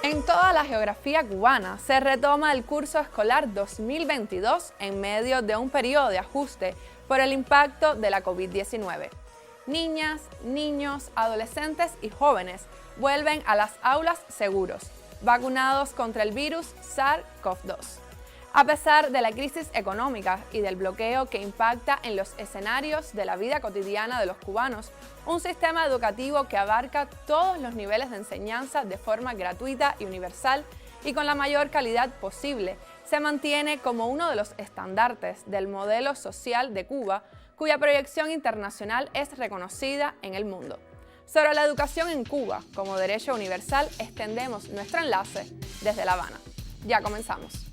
En toda la geografía cubana se retoma el curso escolar 2022 en medio de un periodo de ajuste por el impacto de la COVID-19. Niñas, niños, adolescentes y jóvenes vuelven a las aulas seguros, vacunados contra el virus SARS-CoV-2. A pesar de la crisis económica y del bloqueo que impacta en los escenarios de la vida cotidiana de los cubanos, un sistema educativo que abarca todos los niveles de enseñanza de forma gratuita y universal y con la mayor calidad posible, se mantiene como uno de los estandartes del modelo social de Cuba, cuya proyección internacional es reconocida en el mundo. Sobre la educación en Cuba como derecho universal, extendemos nuestro enlace desde La Habana. Ya comenzamos.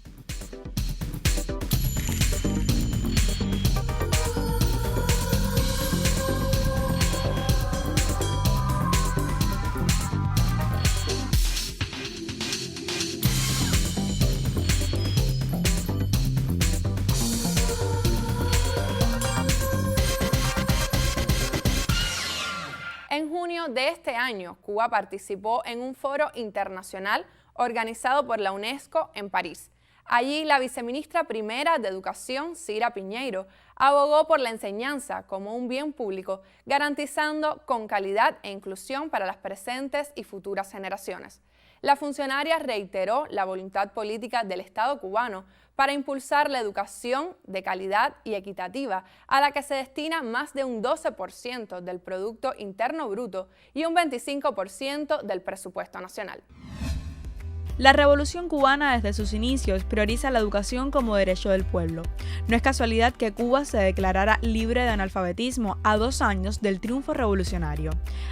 En junio de este año, Cuba participó en un foro internacional organizado por la UNESCO en París. Allí, la viceministra primera de Educación, Cira Piñeiro, abogó por la enseñanza como un bien público, garantizando con calidad e inclusión para las presentes y futuras generaciones. La funcionaria reiteró la voluntad política del Estado cubano para impulsar la educación de calidad y equitativa, a la que se destina más de un 12% del Producto Interno Bruto y un 25% del presupuesto nacional. La Revolución cubana desde sus inicios prioriza la educación como derecho del pueblo. No es casualidad que Cuba se declarara libre de analfabetismo a 2 años del triunfo revolucionario.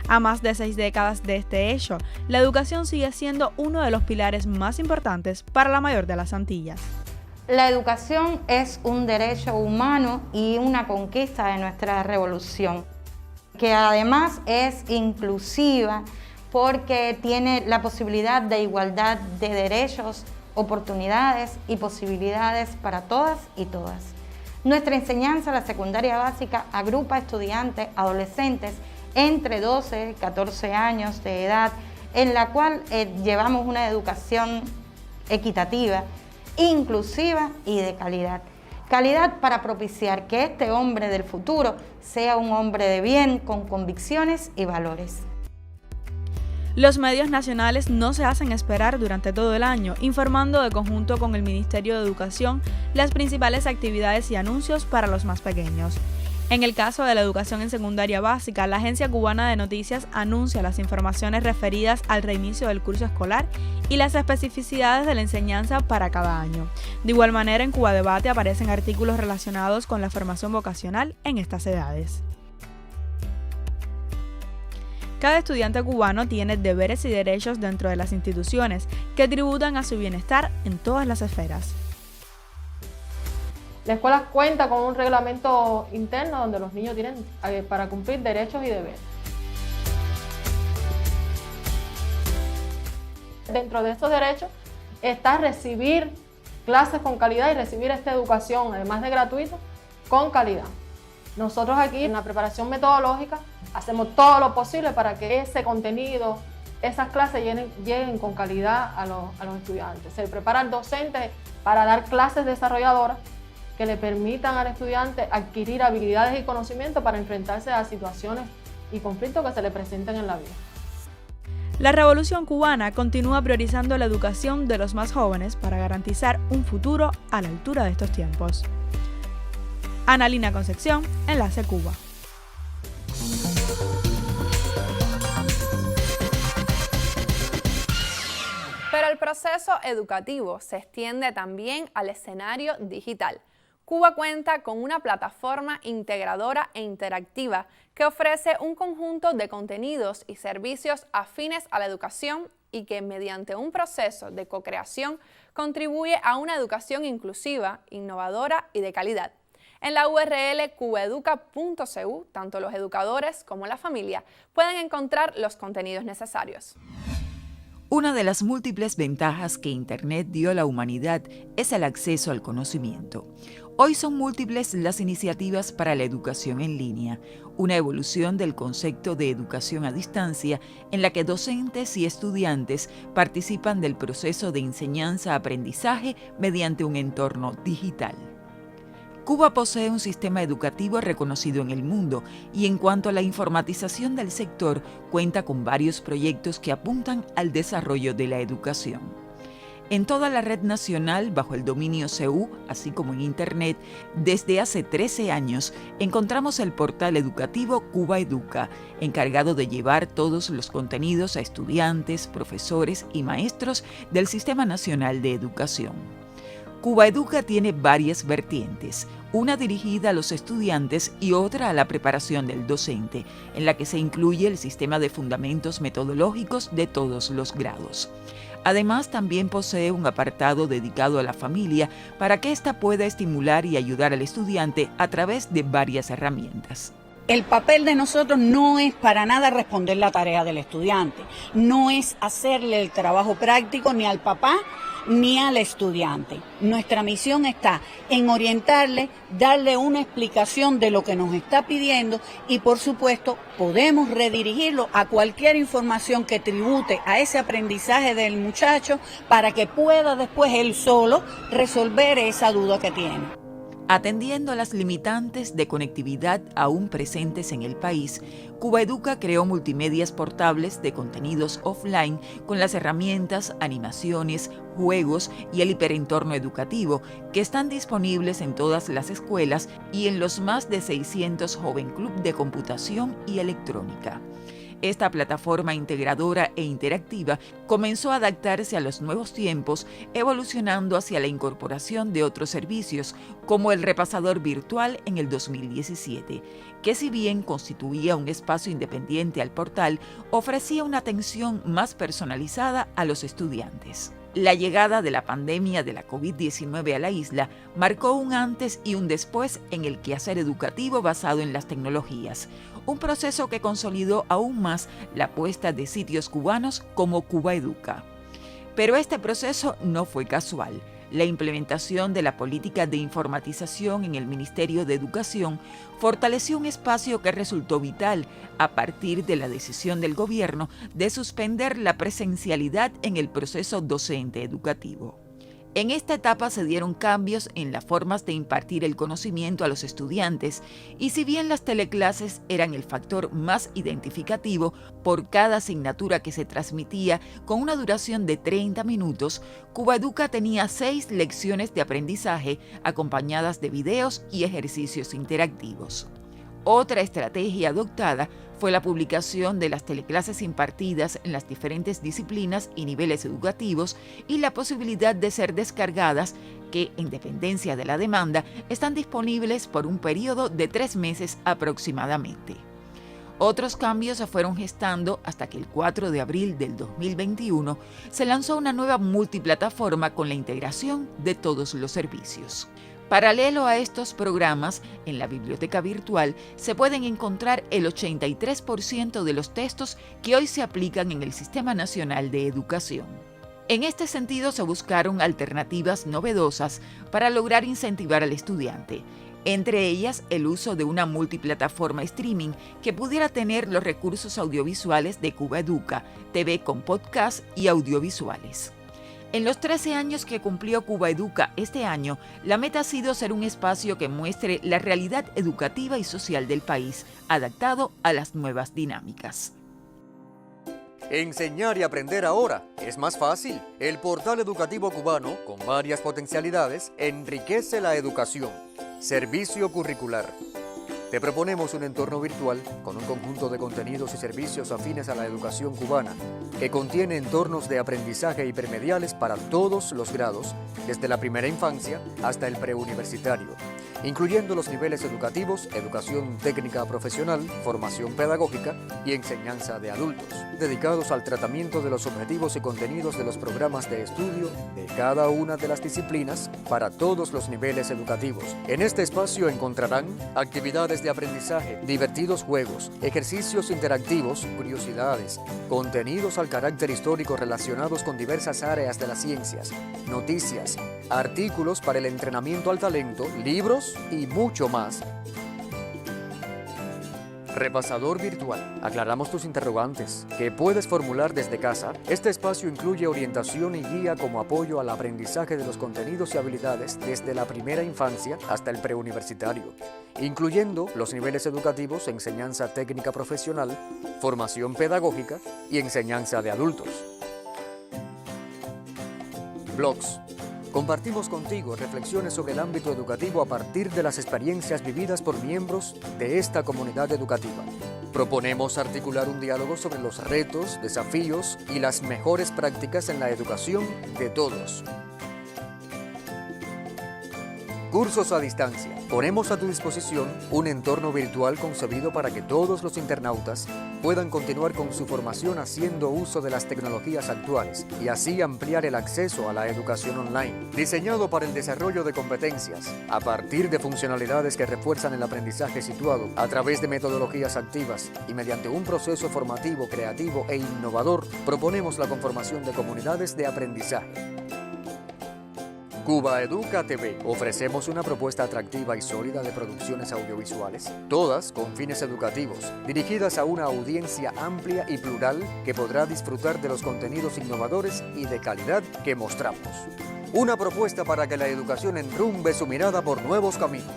A más de 6 décadas de este hecho, la educación sigue siendo uno de los pilares más importantes para la mayor de las Antillas. La educación es un derecho humano y una conquista de nuestra revolución, que además es inclusiva, porque tiene la posibilidad de igualdad de derechos, oportunidades y posibilidades para todas y todas. Nuestra enseñanza, la secundaria básica, agrupa estudiantes, adolescentes entre 12 y 14 años de edad, en la cual llevamos una educación equitativa, inclusiva y de calidad. Calidad para propiciar que este hombre del futuro sea un hombre de bien, con convicciones y valores. Los medios nacionales no se hacen esperar durante todo el año, informando de conjunto con el Ministerio de Educación las principales actividades y anuncios para los más pequeños. En el caso de la educación en secundaria básica, la Agencia Cubana de Noticias anuncia las informaciones referidas al reinicio del curso escolar y las especificidades de la enseñanza para cada año. De igual manera, en Cuba Debate aparecen artículos relacionados con la formación vocacional en estas edades. Cada estudiante cubano tiene deberes y derechos dentro de las instituciones que tributan a su bienestar en todas las esferas. La escuela cuenta con un reglamento interno donde los niños tienen para cumplir derechos y deberes. Dentro de estos derechos está recibir clases con calidad y recibir esta educación, además de gratuito, con calidad. Nosotros aquí en la preparación metodológica hacemos todo lo posible para que ese contenido, esas clases lleguen con calidad a los estudiantes. Se prepara al docente para dar clases desarrolladoras que le permitan al estudiante adquirir habilidades y conocimientos para enfrentarse a situaciones y conflictos que se le presenten en la vida. La Revolución cubana continúa priorizando la educación de los más jóvenes para garantizar un futuro a la altura de estos tiempos. Ana Lina Concepción, Enlace Cuba. Pero el proceso educativo se extiende también al escenario digital. Cuba cuenta con una plataforma integradora e interactiva que ofrece un conjunto de contenidos y servicios afines a la educación y que mediante un proceso de co-creación contribuye a una educación inclusiva, innovadora y de calidad. En la URL cubaeduca.cu, tanto los educadores como la familia pueden encontrar los contenidos necesarios. Una de las múltiples ventajas que Internet dio a la humanidad es el acceso al conocimiento. Hoy son múltiples las iniciativas para la educación en línea, una evolución del concepto de educación a distancia en la que docentes y estudiantes participan del proceso de enseñanza-aprendizaje mediante un entorno digital. Cuba posee un sistema educativo reconocido en el mundo y en cuanto a la informatización del sector, cuenta con varios proyectos que apuntan al desarrollo de la educación. En toda la red nacional, bajo el dominio CEU, así como en Internet, desde hace 13 años, encontramos el portal educativo Cuba Educa, encargado de llevar todos los contenidos a estudiantes, profesores y maestros del Sistema Nacional de Educación. Cuba Educa tiene varias vertientes, una dirigida a los estudiantes y otra a la preparación del docente, en la que se incluye el sistema de fundamentos metodológicos de todos los grados. Además, también posee un apartado dedicado a la familia para que ésta pueda estimular y ayudar al estudiante a través de varias herramientas. El papel de nosotros no es para nada responder la tarea del estudiante, no es hacerle el trabajo práctico ni al papá ni al estudiante. Nuestra misión está en orientarle, darle una explicación de lo que nos está pidiendo y por supuesto podemos redirigirlo a cualquier información que tribute a ese aprendizaje del muchacho para que pueda después él solo resolver esa duda que tiene. Atendiendo a las limitantes de conectividad aún presentes en el país, Cuba Educa creó multimedias portables de contenidos offline con las herramientas, animaciones, juegos y el hiperentorno educativo que están disponibles en todas las escuelas y en los más de 600 Joven Club de Computación y Electrónica. Esta plataforma integradora e interactiva comenzó a adaptarse a los nuevos tiempos, evolucionando hacia la incorporación de otros servicios, como el repasador virtual en el 2017, que si bien constituía un espacio independiente al portal, ofrecía una atención más personalizada a los estudiantes. La llegada de la pandemia de la COVID-19 a la isla marcó un antes y un después en el quehacer educativo basado en las tecnologías, un proceso que consolidó aún más la apuesta de sitios cubanos como Cuba Educa. Pero este proceso no fue casual. La implementación de la política de informatización en el Ministerio de Educación fortaleció un espacio que resultó vital a partir de la decisión del gobierno de suspender la presencialidad en el proceso docente educativo. En esta etapa se dieron cambios en las formas de impartir el conocimiento a los estudiantes y si bien las teleclases eran el factor más identificativo por cada asignatura que se transmitía con una duración de 30 minutos, Cuba Educa tenía 6 lecciones de aprendizaje acompañadas de videos y ejercicios interactivos. Otra estrategia adoptada fue la publicación de las teleclases impartidas en las diferentes disciplinas y niveles educativos y la posibilidad de ser descargadas que, en dependencia de la demanda, están disponibles por un periodo de 3 meses aproximadamente. Otros cambios se fueron gestando hasta que el 4 de abril del 2021 se lanzó una nueva multiplataforma con la integración de todos los servicios. Paralelo a estos programas, en la biblioteca virtual se pueden encontrar el 83% de los textos que hoy se aplican en el Sistema Nacional de Educación. En este sentido, se buscaron alternativas novedosas para lograr incentivar al estudiante, entre ellas el uso de una multiplataforma streaming que pudiera tener los recursos audiovisuales de Cuba Educa, TV con podcast y audiovisuales. En los 13 años que cumplió Cuba Educa este año, la meta ha sido ser un espacio que muestre la realidad educativa y social del país, adaptado a las nuevas dinámicas. Enseñar y aprender ahora es más fácil. El portal educativo cubano, con varias potencialidades, enriquece la educación. Servicio curricular. Te proponemos un entorno virtual con un conjunto de contenidos y servicios afines a la educación cubana, que contiene entornos de aprendizaje hipermediales para todos los grados, desde la primera infancia hasta el preuniversitario. incluyendo los niveles educativos, educación técnica profesional, formación pedagógica y enseñanza de adultos, dedicados al tratamiento de los objetivos y contenidos de los programas de estudio de cada una de las disciplinas para todos los niveles educativos. En este espacio encontrarán actividades de aprendizaje, divertidos juegos, ejercicios interactivos, curiosidades, contenidos al carácter histórico relacionados con diversas áreas de las ciencias, noticias, artículos para el entrenamiento al talento, libros y mucho más. Repasador virtual. Aclaramos tus interrogantes, que puedes formular desde casa. Este espacio incluye orientación y guía como apoyo al aprendizaje de los contenidos y habilidades desde la primera infancia hasta el preuniversitario, incluyendo los niveles educativos, enseñanza técnica profesional, formación pedagógica y enseñanza de adultos. Blogs. Compartimos contigo reflexiones sobre el ámbito educativo a partir de las experiencias vividas por miembros de esta comunidad educativa. Proponemos articular un diálogo sobre los retos, desafíos y las mejores prácticas en la educación de todos. Cursos a distancia. Ponemos a tu disposición un entorno virtual concebido para que todos los internautas puedan continuar con su formación haciendo uso de las tecnologías actuales y así ampliar el acceso a la educación online. Diseñado para el desarrollo de competencias, a partir de funcionalidades que refuerzan el aprendizaje situado a través de metodologías activas y mediante un proceso formativo, creativo e innovador, proponemos la conformación de comunidades de aprendizaje. Cuba Educa TV. Ofrecemos una propuesta atractiva y sólida de producciones audiovisuales, todas con fines educativos, dirigidas a una audiencia amplia y plural que podrá disfrutar de los contenidos innovadores y de calidad que mostramos. Una propuesta para que la educación enrumbe su mirada por nuevos caminos.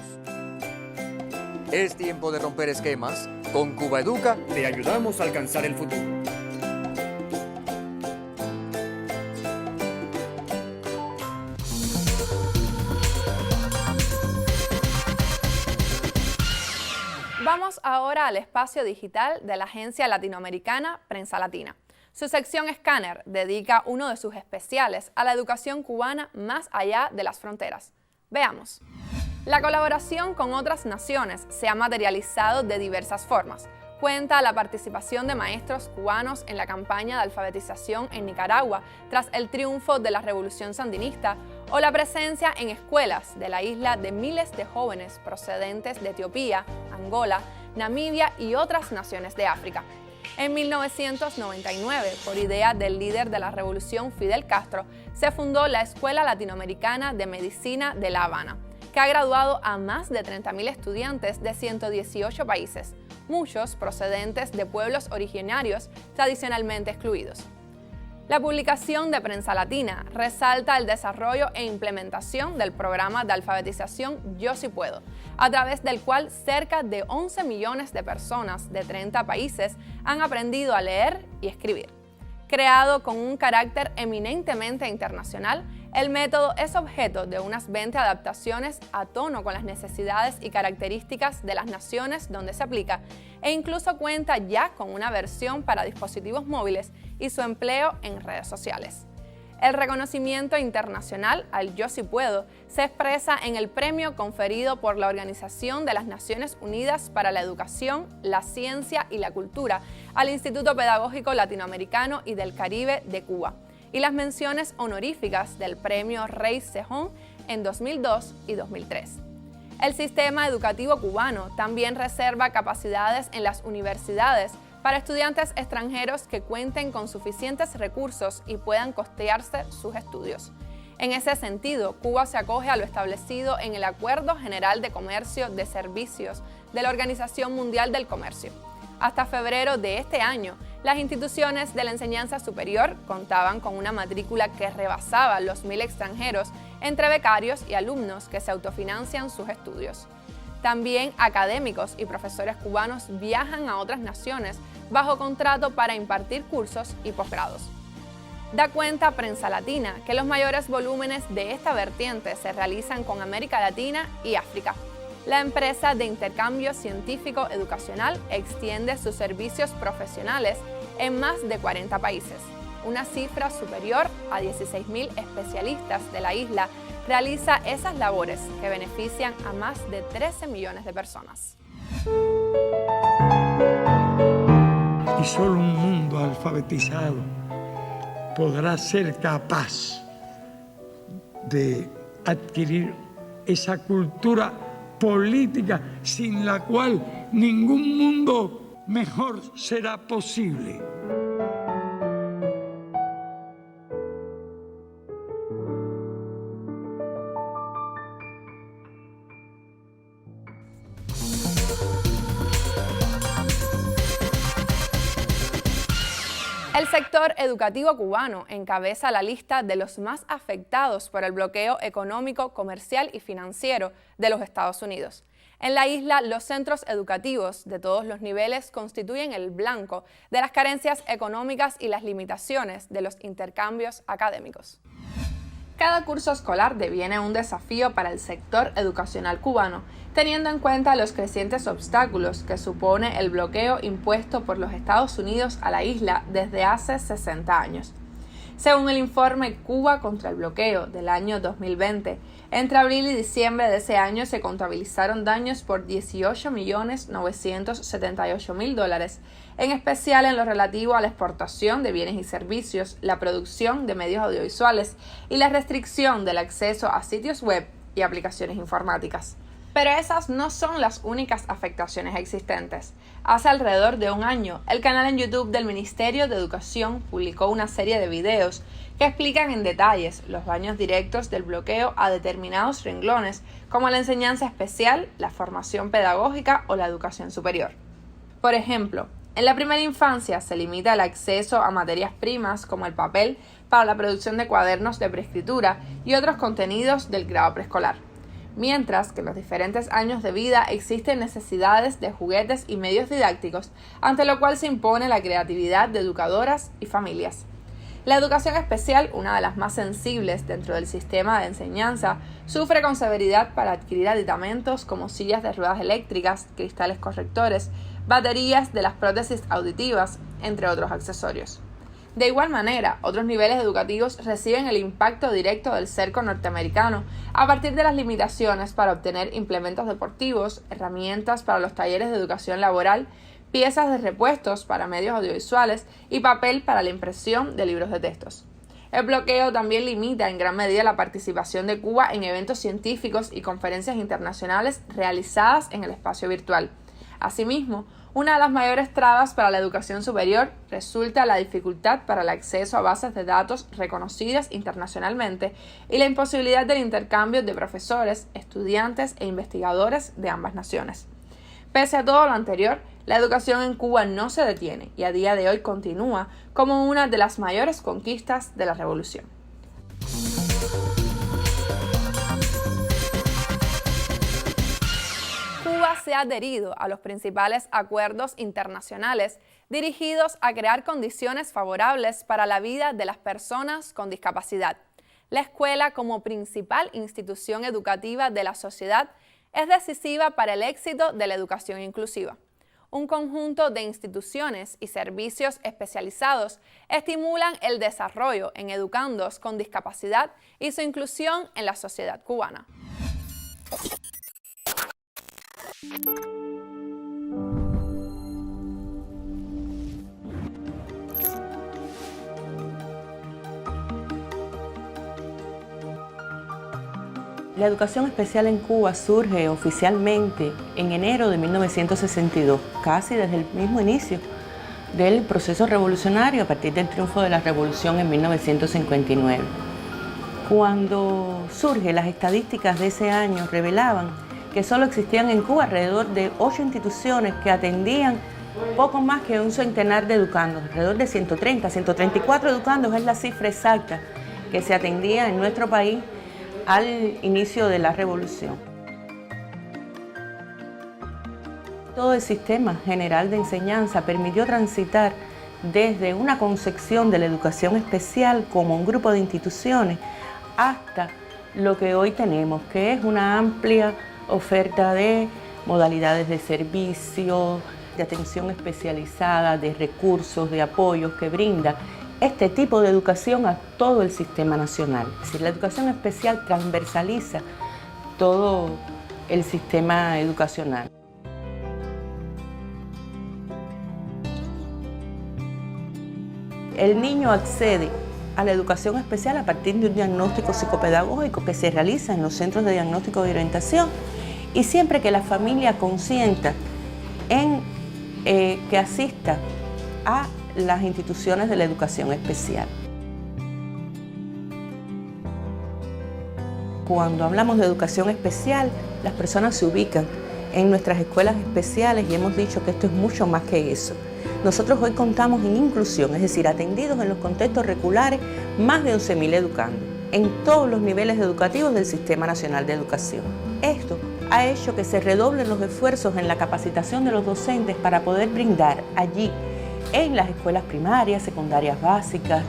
Es tiempo de romper esquemas. Con Cuba Educa te ayudamos a alcanzar el futuro. Vamos ahora al espacio digital de la agencia latinoamericana Prensa Latina. Su sección Escáner dedica uno de sus especiales a la educación cubana más allá de las fronteras. Veamos. La colaboración con otras naciones se ha materializado de diversas formas. Cuenta la participación de maestros cubanos en la campaña de alfabetización en Nicaragua tras el triunfo de la Revolución Sandinista o la presencia en escuelas de la isla de miles de jóvenes procedentes de Etiopía, Angola, Namibia y otras naciones de África. En 1999, por idea del líder de la revolución Fidel Castro, se fundó la Escuela Latinoamericana de Medicina de La Habana, que ha graduado a más de 30.000 estudiantes de 118 países, muchos procedentes de pueblos originarios tradicionalmente excluidos. La publicación de Prensa Latina resalta el desarrollo e implementación del programa de alfabetización Yo Sí Puedo, a través del cual cerca de 11 millones de personas de 30 países han aprendido a leer y escribir. Creado con un carácter eminentemente internacional, el método es objeto de unas 20 adaptaciones a tono con las necesidades y características de las naciones donde se aplica e incluso cuenta ya con una versión para dispositivos móviles y su empleo en redes sociales. El reconocimiento internacional al Yo Sí Puedo se expresa en el premio conferido por la Organización de las Naciones Unidas para la Educación, la Ciencia y la Cultura al Instituto Pedagógico Latinoamericano y del Caribe de Cuba, y las menciones honoríficas del Premio Rey Cejón en 2002 y 2003. El sistema educativo cubano también reserva capacidades en las universidades para estudiantes extranjeros que cuenten con suficientes recursos y puedan costearse sus estudios. En ese sentido, Cuba se acoge a lo establecido en el Acuerdo General de Comercio de Servicios de la Organización Mundial del Comercio. Hasta febrero de este año, las instituciones de la enseñanza superior contaban con una matrícula que rebasaba los 1.000 extranjeros entre becarios y alumnos que se autofinancian sus estudios. También académicos y profesores cubanos viajan a otras naciones bajo contrato para impartir cursos y posgrados. Da cuenta Prensa Latina que los mayores volúmenes de esta vertiente se realizan con América Latina y África. La empresa de intercambio científico educacional extiende sus servicios profesionales en más de 40 países, una cifra superior a 16.000 especialistas de la isla realiza esas labores que benefician a más de 13 millones de personas. Y solo un mundo alfabetizado podrá ser capaz de adquirir esa cultura política sin la cual ningún mundo mejor será posible. El sector educativo cubano encabeza la lista de los más afectados por el bloqueo económico, comercial y financiero de los Estados Unidos. En la isla, los centros educativos de todos los niveles constituyen el blanco de las carencias económicas y las limitaciones de los intercambios académicos. Cada curso escolar deviene un desafío para el sector educacional cubano, teniendo en cuenta los crecientes obstáculos que supone el bloqueo impuesto por los Estados Unidos a la isla desde hace 60 años. Según el informe Cuba contra el bloqueo del año 2020, entre abril y diciembre de ese año se contabilizaron daños por $18.978.000, en especial en lo relativo a la exportación de bienes y servicios, la producción de medios audiovisuales y la restricción del acceso a sitios web y aplicaciones informáticas. Pero esas no son las únicas afectaciones existentes. Hace alrededor de un año, el canal en YouTube del Ministerio de Educación publicó una serie de videos que explican en detalles los daños directos del bloqueo a determinados renglones, como la enseñanza especial, la formación pedagógica o la educación superior. Por ejemplo, en la primera infancia se limita el acceso a materias primas como el papel para la producción de cuadernos de preescritura y otros contenidos del grado preescolar. Mientras que en los diferentes años de vida existen necesidades de juguetes y medios didácticos, ante lo cual se impone la creatividad de educadoras y familias. La educación especial, una de las más sensibles dentro del sistema de enseñanza, sufre con severidad para adquirir aditamentos como sillas de ruedas eléctricas, cristales correctores, baterías de las prótesis auditivas, entre otros accesorios. De igual manera, otros niveles educativos reciben el impacto directo del cerco norteamericano a partir de las limitaciones para obtener implementos deportivos, herramientas para los talleres de educación laboral, piezas de repuestos para medios audiovisuales y papel para la impresión de libros de textos. El bloqueo también limita en gran medida la participación de Cuba en eventos científicos y conferencias internacionales realizadas en el espacio virtual. Asimismo, una de las mayores trabas para la educación superior resulta la dificultad para el acceso a bases de datos reconocidas internacionalmente y la imposibilidad del intercambio de profesores, estudiantes e investigadores de ambas naciones. Pese a todo lo anterior, la educación en Cuba no se detiene y a día de hoy continúa como una de las mayores conquistas de la revolución. Cuba se ha adherido a los principales acuerdos internacionales dirigidos a crear condiciones favorables para la vida de las personas con discapacidad. La escuela, como principal institución educativa de la sociedad, es decisiva para el éxito de la educación inclusiva. Un conjunto de instituciones y servicios especializados estimulan el desarrollo en educandos con discapacidad y su inclusión en la sociedad cubana. La educación especial en Cuba surge oficialmente en enero de 1962, casi desde el mismo inicio del proceso revolucionario a partir del triunfo de la revolución en 1959. Cuando surge, las estadísticas de ese año revelaban que solo existían en Cuba alrededor de 8 instituciones que atendían poco más que un centenar de educandos, alrededor de 134 educandos es la cifra exacta que se atendía en nuestro país al inicio de la revolución. Todo el sistema general de enseñanza permitió transitar desde una concepción de la educación especial como un grupo de instituciones hasta lo que hoy tenemos, que es una amplia oferta de modalidades de servicio, de atención especializada, de recursos, de apoyos que brinda este tipo de educación a todo el sistema nacional. Es decir, la educación especial transversaliza todo el sistema educacional. El niño accede a la educación especial a partir de un diagnóstico psicopedagógico que se realiza en los centros de diagnóstico y orientación, y siempre que la familia consienta en que asista a las instituciones de la educación especial. Cuando hablamos de educación especial, las personas se ubican en nuestras escuelas especiales y hemos dicho que esto es mucho más que eso. Nosotros hoy contamos en inclusión, es decir, atendidos en los contextos regulares, más de 11.000 educandos en todos los niveles educativos del Sistema Nacional de Educación. Esto ha hecho que se redoblen los esfuerzos en la capacitación de los docentes para poder brindar allí, en las escuelas primarias, secundarias básicas,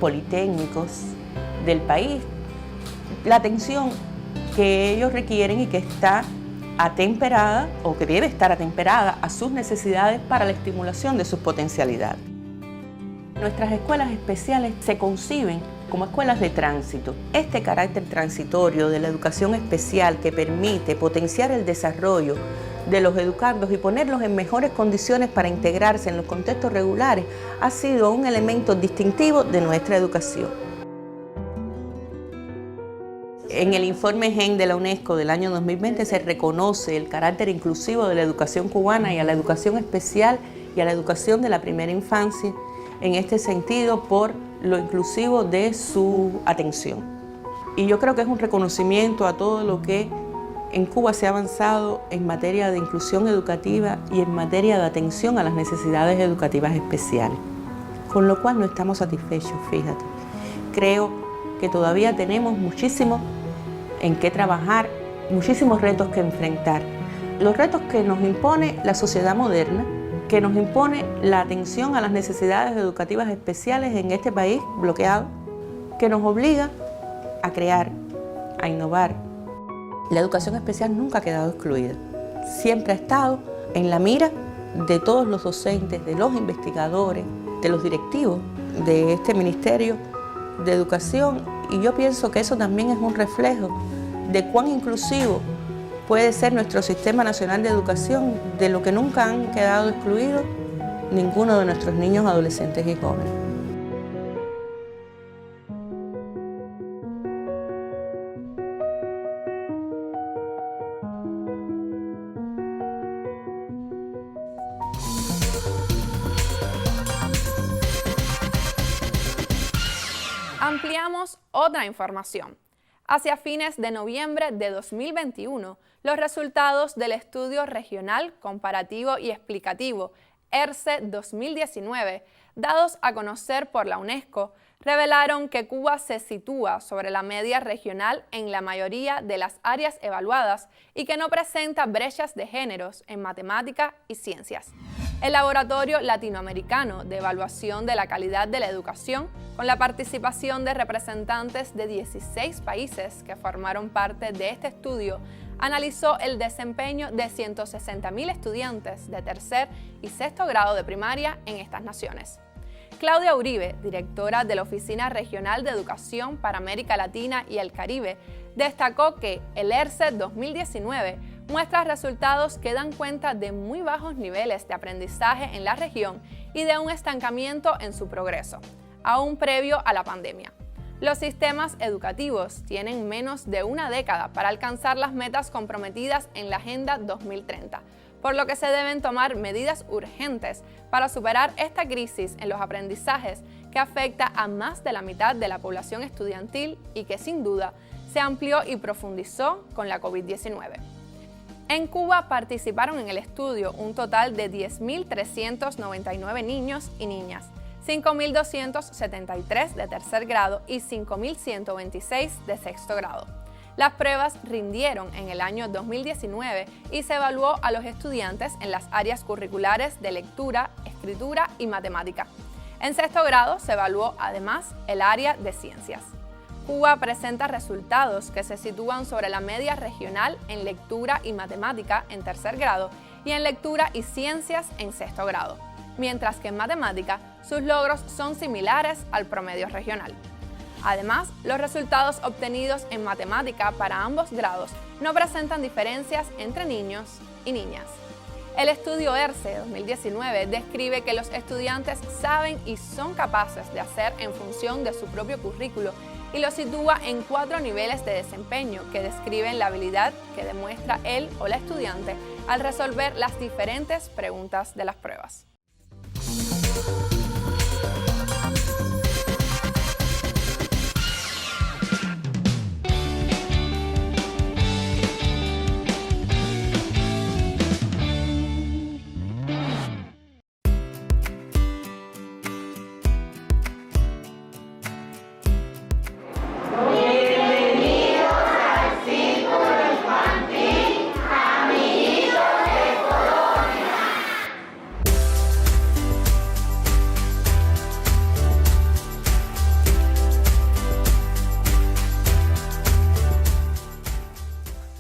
politécnicos del país, la atención que ellos requieren y que está atemperada o que debe estar atemperada a sus necesidades para la estimulación de sus potencialidades. Nuestras escuelas especiales se conciben como escuelas de tránsito. Este carácter transitorio de la educación especial que permite potenciar el desarrollo de los educandos y ponerlos en mejores condiciones para integrarse en los contextos regulares ha sido un elemento distintivo de nuestra educación. En el informe GEN de la UNESCO del año 2020 se reconoce el carácter inclusivo de la educación cubana y a la educación especial y a la educación de la primera infancia, en este sentido por lo inclusivo de su atención. Y yo creo que es un reconocimiento a todo lo que en Cuba se ha avanzado en materia de inclusión educativa y en materia de atención a las necesidades educativas especiales, con lo cual no estamos satisfechos, fíjate. Creo que todavía tenemos muchísimo en qué trabajar, muchísimos retos que enfrentar. Los retos que nos impone la sociedad moderna, que nos impone la atención a las necesidades educativas especiales en este país bloqueado, que nos obliga a crear, a innovar. La educación especial nunca ha quedado excluida. Siempre ha estado en la mira de todos los docentes, de los investigadores, de los directivos de este Ministerio de Educación, y yo pienso que eso también es un reflejo de cuán inclusivo puede ser nuestro Sistema Nacional de Educación, de lo que nunca han quedado excluidos ninguno de nuestros niños, adolescentes y jóvenes. Ampliamos otra información. Hacia fines de noviembre de 2021, los resultados del Estudio Regional Comparativo y Explicativo ERCE 2019, dados a conocer por la UNESCO, revelaron que Cuba se sitúa sobre la media regional en la mayoría de las áreas evaluadas y que no presenta brechas de géneros en matemática y ciencias. El Laboratorio Latinoamericano de Evaluación de la Calidad de la Educación, con la participación de representantes de 16 países que formaron parte de este estudio, analizó el desempeño de 160.000 estudiantes de tercer y sexto grado de primaria en estas naciones. Claudia Uribe, directora de la Oficina Regional de Educación para América Latina y el Caribe, destacó que el ERCE 2019 muestra resultados que dan cuenta de muy bajos niveles de aprendizaje en la región y de un estancamiento en su progreso, aún previo a la pandemia. Los sistemas educativos tienen menos de una década para alcanzar las metas comprometidas en la Agenda 2030, por lo que se deben tomar medidas urgentes para superar esta crisis en los aprendizajes que afecta a más de la mitad de la población estudiantil y que sin duda se amplió y profundizó con la COVID-19. En Cuba participaron en el estudio un total de 10.399 niños y niñas, 5.273 de tercer grado y 5.126 de sexto grado. Las pruebas rindieron en el año 2019 y se evaluó a los estudiantes en las áreas curriculares de lectura, escritura y matemática. En sexto grado se evaluó además el área de ciencias. Cuba presenta resultados que se sitúan sobre la media regional en lectura y matemática en tercer grado y en lectura y ciencias en sexto grado, mientras que en matemática sus logros son similares al promedio regional. Además, los resultados obtenidos en matemática para ambos grados no presentan diferencias entre niños y niñas. El estudio ERCE 2019 describe que los estudiantes saben y son capaces de hacer en función de su propio currículo y lo sitúa en 4 niveles de desempeño que describen la habilidad que demuestra él o la estudiante al resolver las diferentes preguntas de las pruebas.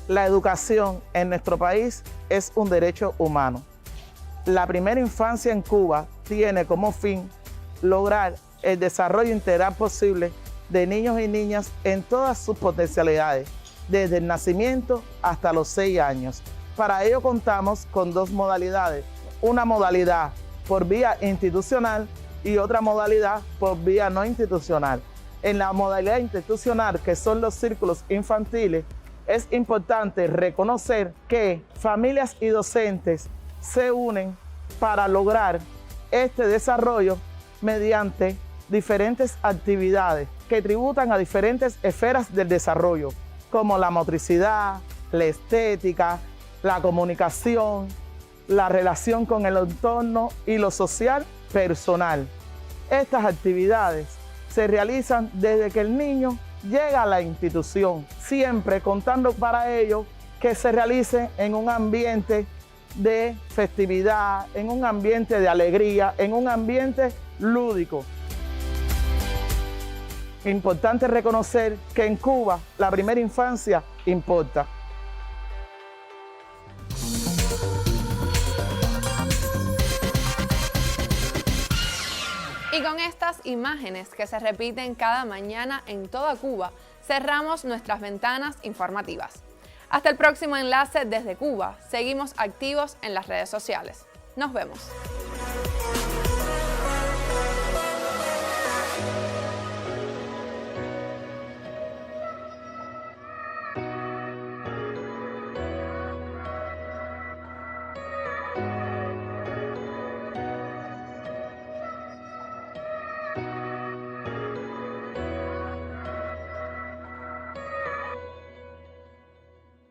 La educación en nuestro país es un derecho humano. La primera infancia en Cuba tiene como fin lograr el desarrollo integral posible de niños y niñas en todas sus potencialidades, desde el nacimiento hasta los 6 años. Para ello contamos con 2 modalidades, una modalidad por vía institucional y otra modalidad por vía no institucional. En la modalidad institucional, que son los círculos infantiles, es importante reconocer que familias y docentes se unen para lograr este desarrollo mediante diferentes actividades que tributan a diferentes esferas del desarrollo, como la motricidad, la estética, la comunicación, la relación con el entorno y lo social personal. Estas actividades se realizan desde que el niño llega a la institución, siempre contando para ello que se realice en un ambiente de festividad, en un ambiente de alegría, en un ambiente lúdico. Importante reconocer que en Cuba la primera infancia importa. Y con estas imágenes que se repiten cada mañana en toda Cuba, cerramos nuestras ventanas informativas. Hasta el próximo enlace desde Cuba. Seguimos activos en las redes sociales. Nos vemos.